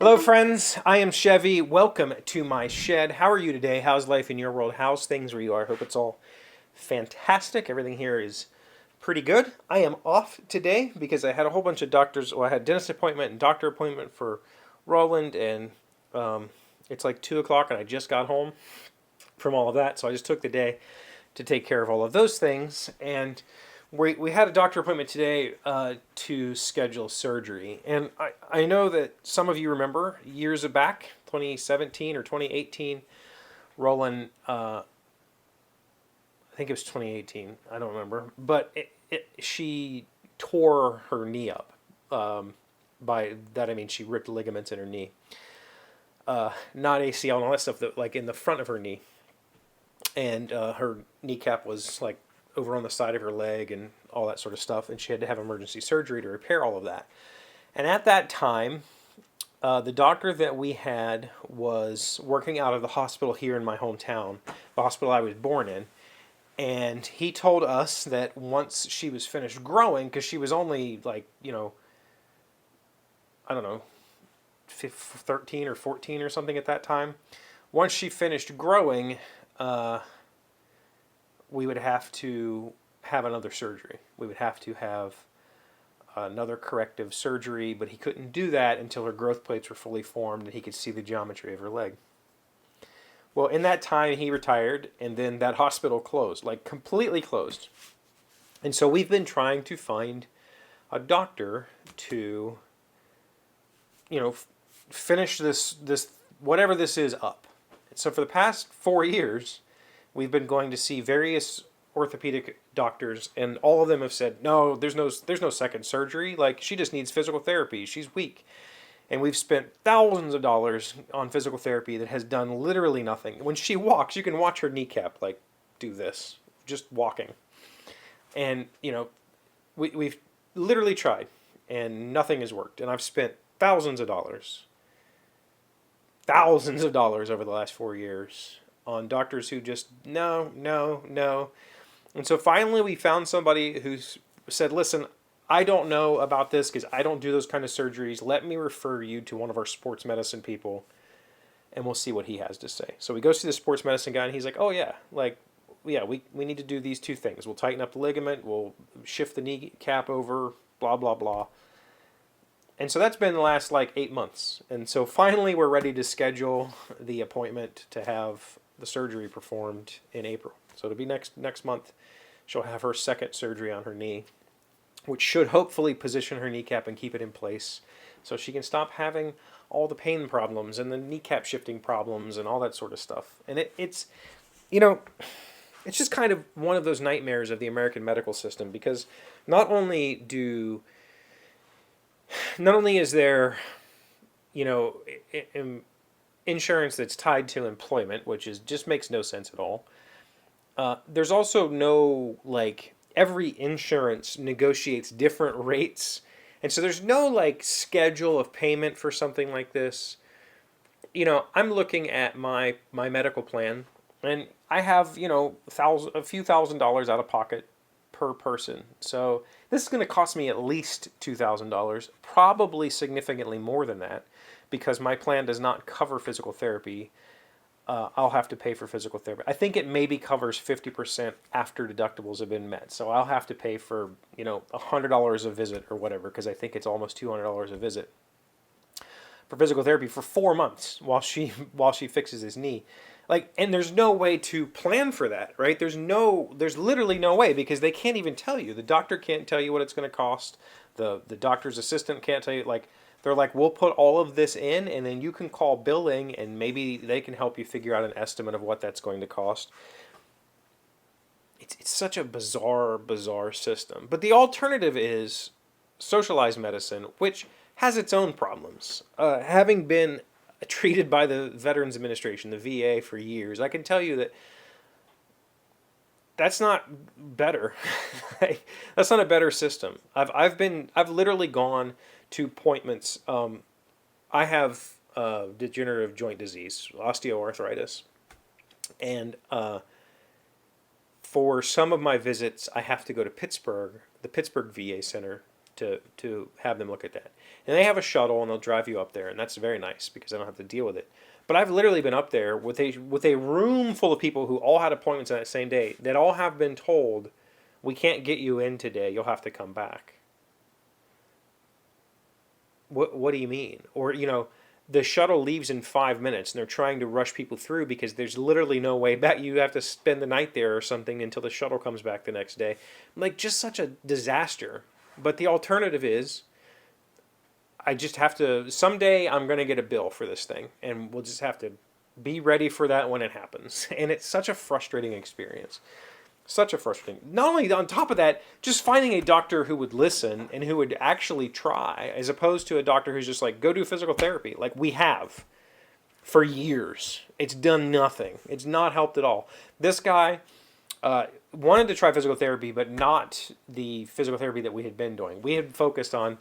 Hello, friends. I am Chevee. Welcome to my shed. How are you today? How's life in your world? How's things where you are? I hope it's all fantastic. Everything here is pretty good. I am off today because I had a whole bunch of doctors. Well, I had a dentist appointment and doctor appointment for Roland, and it's like 2 o'clock, and I just got home from all of that. So I just took the day to take care of all of those things. And we had a doctor appointment today to schedule surgery. And I know that some of you remember years back, 2017 or 2018, Roland, I think it was 2018, I don't remember, but she tore her knee up. By that I mean she ripped ligaments in her knee. Not ACL and all that stuff, that like in the front of her knee. And her kneecap was like over on the side of her leg and all that sort of stuff, and she had to have emergency surgery to repair all of that. And at that time, the doctor that we had was working out of the hospital here in my hometown, the hospital I was born in, and he told us that once she was finished growing, because she was only like, I don't know, 13 or 14 or something at that time, once she finished growing, we would have to have another surgery. We would have to have another corrective surgery, but he couldn't do that until her growth plates were fully formed and he could see the geometry of her leg. Well, in that time, he retired, and then that hospital closed, like completely closed. And so we've been trying to find a doctor to, finish this whatever this is up. So for the past 4 years, we've been going to see various orthopedic doctors, and all of them have said, no, there's no second surgery. Like, she just needs physical therapy. She's weak. And we've spent thousands of dollars on physical therapy that has done literally nothing. When she walks, you can watch her kneecap, like, do this, just walking. And, we've literally tried, and nothing has worked. And I've spent thousands of dollars over the last 4 years on doctors who just, no, no, no. And so finally we found somebody who said, listen, I don't know about this because I don't do those kind of surgeries. Let me refer you to one of our sports medicine people, and we'll see what he has to say. So we go see the sports medicine guy, and he's like, oh yeah, we need to do these two things. We'll tighten up the ligament, we'll shift the kneecap over, blah, blah, blah. And so that's been the last like 8 months. And so finally we're ready to schedule the appointment to have the surgery performed in April. So it'll be next month. She'll have her second surgery on her knee, which should hopefully position her kneecap and keep it in place so she can stop having all the pain problems and the kneecap shifting problems and all that sort of stuff. And it's just kind of one of those nightmares of the American medical system, because not only is there, insurance that's tied to employment, which just makes no sense at all. There's also no, like, every insurance negotiates different rates. And so there's no, like, schedule of payment for something like this. I'm looking at my medical plan, and I have, a few $1,000s out of pocket per person. So this is going to cost me at least $2,000, probably significantly more than that, because my plan does not cover physical therapy. I'll have to pay for physical therapy. I think it maybe covers 50% after deductibles have been met. So I'll have to pay for, $100 a visit or whatever, because I think it's almost $200 a visit for physical therapy for 4 months while she fixes his knee. Like, and there's no way to plan for that, right? There's literally no way, because they can't even tell you. The doctor can't tell you what it's going to cost. The doctor's assistant can't tell you. Like, they're like, we'll put all of this in, and then you can call billing, and maybe they can help you figure out an estimate of what that's going to cost. It's such a bizarre system. But the alternative is socialized medicine, which has its own problems. Having been treated by the Veterans Administration, the VA, for years, I can tell you that that's not better. That's not a better system. I've literally gone to appointments. I have degenerative joint disease, osteoarthritis, and for some of my visits, I have to go to Pittsburgh, the Pittsburgh VA Center, to have them look at that. And they have a shuttle, and they'll drive you up there, and that's very nice because I don't have to deal with it. But I've literally been up there with a room full of people who all had appointments on that same day that all have been told, we can't get you in today, you'll have to come back. What do you mean? Or, the shuttle leaves in 5 minutes and they're trying to rush people through because there's literally no way back. You have to spend the night there or something until the shuttle comes back the next day. Like, just such a disaster. But the alternative is, I just have to, someday I'm going to get a bill for this thing, and we'll just have to be ready for that when it happens. And it's such a frustrating experience. Such a frustrating. Not only on top of that, just finding a doctor who would listen and who would actually try, as opposed to a doctor who's just like, go do physical therapy. Like we have for years. It's done nothing. It's not helped at all. This guy wanted to try physical therapy, but not the physical therapy that we had been doing. We had focused on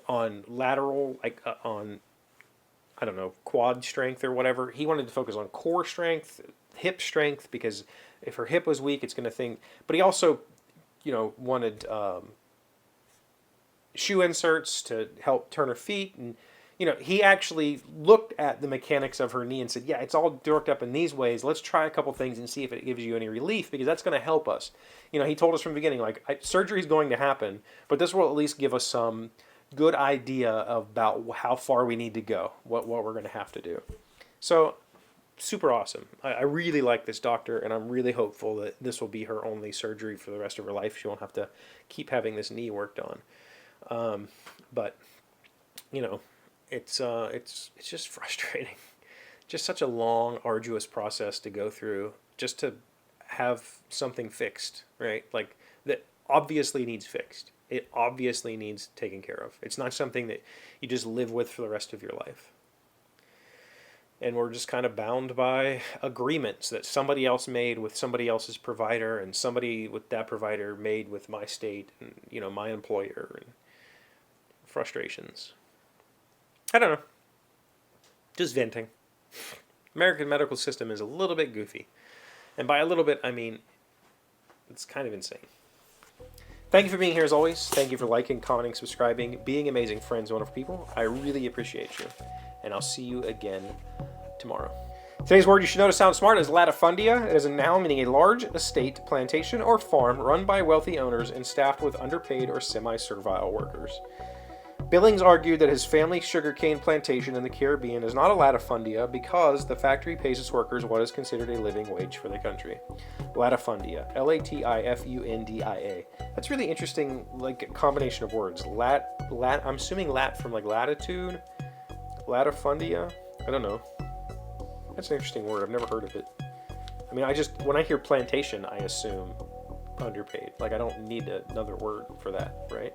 lateral, like on, I don't know, quad strength or whatever. He wanted to focus on core strength, hip strength, because if her hip was weak, it's going to think. But he also, wanted shoe inserts to help turn her feet. And, he actually looked at the mechanics of her knee and said, yeah, it's all dorked up in these ways. Let's try a couple things and see if it gives you any relief, because that's going to help us. He told us from the beginning, like, surgery is going to happen, but this will at least give us some good idea about how far we need to go, what we're going to have to do. So, super awesome. I really like this doctor, and I'm really hopeful that this will be her only surgery for the rest of her life. She won't have to keep having this knee worked on. But it's just frustrating. Just such a long, arduous process to go through just to have something fixed, right? Like, that obviously needs fixed. It obviously needs taken care of. It's not something that you just live with for the rest of your life. And we're just kind of bound by agreements that somebody else made with somebody else's provider, and somebody with that provider made with my state and, my employer, and frustrations. I don't know. Just venting. American medical system is a little bit goofy. And by a little bit, I mean, it's kind of insane. Thank you for being here as always. Thank you for liking, commenting, subscribing, being amazing friends, wonderful people. I really appreciate you. And I'll see you again tomorrow. Today's word you should know to sound smart is latifundia. It is a noun meaning a large estate, plantation, or farm run by wealthy owners and staffed with underpaid or semi-servile workers. Billings argued that his family sugarcane plantation in the Caribbean is not a latifundia because the factory pays its workers what is considered a living wage for the country. Latifundia. L-A-T-I-F-U-N-D-I-A. That's really interesting, like, combination of words. I'm assuming lat from, like, latitude. Latifundia? I don't know. That's an interesting word. I've never heard of it. I mean, when I hear plantation, I assume underpaid. Like, I don't need another word for that, right?